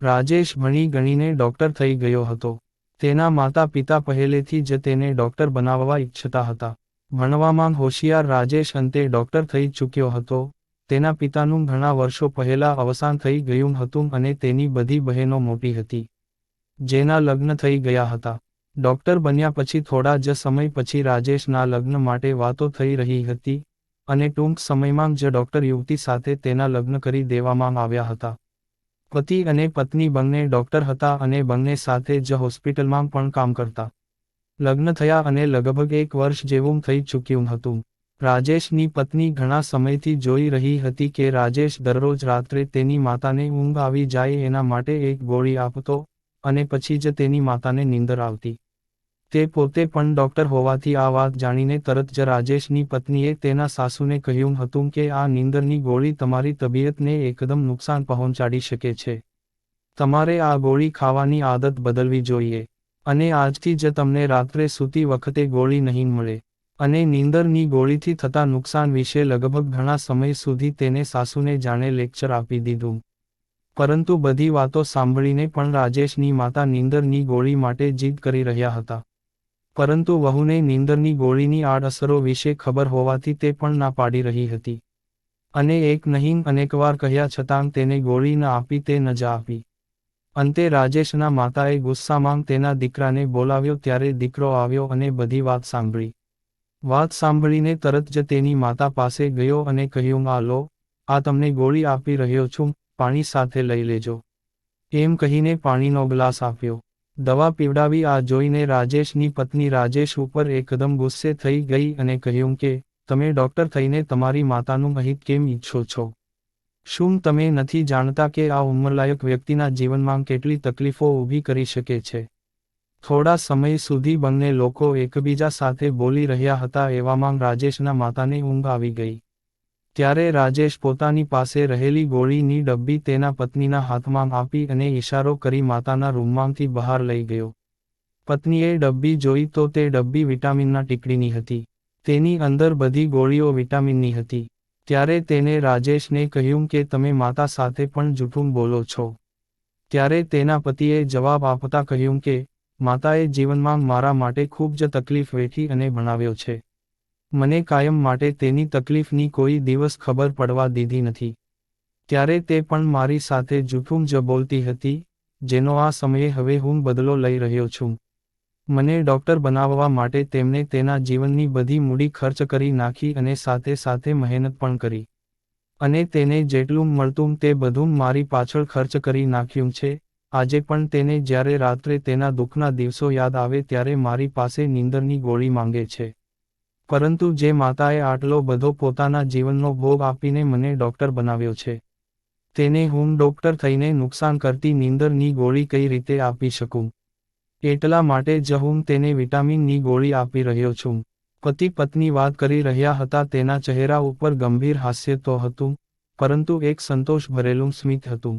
રાજેશ ભણી ગણીને ડૉક્ટર થઈ ગયો હતો. તેના માતા પિતા પહેલેથી જ તેને ડૉક્ટર બનાવવા ઈચ્છતા હતા. ભણવામાં હોશિયાર રાજેશ અંતે ડૉક્ટર થઈ ચૂક્યો હતો. તેના પિતાનું ઘણા વર્ષો પહેલા અવસાન થઈ ગયું હતું અને તેની બધી બહેનો મોટી હતી, જેના લગ્ન થઈ ગયા હતા. ડૉક્ટર બન્યા પછી થોડા જ સમય પછી રાજેશના લગ્ન માટે વાતો થઈ રહી હતી અને ટૂંક સમયમાં જ ડૉક્ટર યુવતી સાથે તેના લગ્ન કરી દેવામાં આવ્યા હતા. પતિ અને પત્ની બંને ડૉક્ટર હતા અને બંને સાથે જ હોસ્પિટલમાં પણ કામ કરતા. લગ્ન થયા અને લગભગ 1 વર્ષ જેવું થઈ ચૂક્યું હતું. રાજેશની પત્ની ઘણા સમયથી જોઈ રહી હતી કે રાજેશ દરરોજ રાત્રે તેની માતાને ઊંઘ આવી જાય એના માટે એક ગોળી આપતો અને પછી જ તેની માતાને નીંદર આવતી. તે પોતે પણ ડૉક્ટર હોવાથી આ વાત જાણીને તરત જ રાજેશની પત્નીએ તેના સાસુને કહ્યું હતું કે આ નીંદરની ગોળી તમારી તબિયતને એકદમ નુકસાન પહોંચાડી શકે છે. તમારે આ ગોળી ખાવાની આદત બદલવી જોઈએ અને આજથી જ તમને રાત્રે સૂતી વખતે ગોળી નહીં મળે. અને નીંદરની ગોળીથી થતા નુકસાન વિશે લગભગ ઘણા સમય સુધી તેને સાસુને જાણે લેક્ચર આપી દીધું. પરંતુ બધી વાતો સાંભળીને પણ રાજેશની માતા નીંદરની ગોળી માટે જીદ કરી રહ્યા હતા. પરંતુ વહુને નીંદરની ગોળીની આડઅસરો વિશે ખબર હોવાથી તે પણ ના પાડી રહી હતી. અને એક નહીં અનેકવાર કહ્યા છતાં તેને ગોળી ન આપી તે ન જ આપી. અંતે રાજેશના માતાએ ગુસ્સામાં તેના દીકરાને બોલાવ્યો ત્યારે દીકરો આવ્યો અને બધી વાત સાંભળી. વાત સાંભળીને તરત જ તેની માતા પાસે ગયો અને કહ્યું આ લો, આ તમને ગોળી આપી રહ્યો છું, પાણી સાથે લઈ લેજો. એમ કહીને પાણીનો ગ્લાસ આપ્યો. દવા પીવડાવી આ જોઈને રાજેશની પત્ની રાજેશ ઉપર એકદમ ગુસ્સે થઈ ગઈ અને કહ્યું કે તમે ડૉક્ટર થઈને તમારી માતાનું અહિત કેમ ઈચ્છો છો? શું તમે નથી જાણતા કે આ ઉંમરલાયક વ્યક્તિના જીવનમાં કેટલી તકલીફો ઊભી કરી શકે છે? થોડા સમય સુધી બંને લોકો એકબીજા સાથે બોલી રહ્યા હતા એવામાં રાજેશના માતાને ઊંઘ આવી ગઈ. ત્યારે રાજેશ પોતાની પાસે રહેલી ગોળીની ડબ્બી તેના પત્નીના હાથમાં આપી અને ઈશારો કરી માતાના રૂમમાંથી બહાર લઈ ગયો. પત્નીએ ડબ્બી જોઈ તો તે ડબ્બી વિટામિનના ટીકડીની હતી. તેની અંદર બધી ગોળીઓ વિટામિનની હતી. ત્યારે તેને રાજેશને કહ્યું કે તમે માતા સાથે પણ જૂઠું બોલો છો. ત્યારે તેના પતિએ જવાબ આપતા કહ્યું કે માતાએ જીવનમાં મારા માટે ખૂબ જ તકલીફ વેઠી અને ભણાવ્યો છે. મને કાયમ માટે તેની તકલીફની કોઈ દિવસ ખબર પડવા દીધી નથી. ત્યારે તે પણ મારી સાથે જૂઠું જ બોલતી હતી, જેનો આ સમયે હવે હું બદલો લઈ રહ્યો છું. મને ડૉક્ટર બનાવવા માટે તેમણે તેના જીવનની બધી મૂડી ખર્ચ કરી નાખી અને સાથે સાથે મહેનત પણ કરી. અને તેને જેટલું મળતું તે બધું મારી પાછળ ખર્ચ કરી નાખ્યું છે. આજે પણ તેને જ્યારે રાત્રે તેના દુઃખના દિવસો યાદ આવે ત્યારે મારી પાસે નીંદરની ગોળી માંગે છે. પરંતુ જે માતાએ આટલો બધો પોતાના જીવનનો ભોગ આપીને મને ડૉક્ટર બનાવ્યો છે, તેને હું ડૉક્ટર થઈને નુકસાન કરતી નીંદરની ગોળી કઈ રીતે આપી શકું? એટલા માટે જ હું તેને વિટામિનની ગોળી આપી રહ્યો છું. પતિ પત્ની વાત કરી રહ્યા હતા. તેના ચહેરા ઉપર ગંભીર હાસ્ય તો હતું, પરંતુ એક સંતોષ ભરેલું સ્મિત હતું.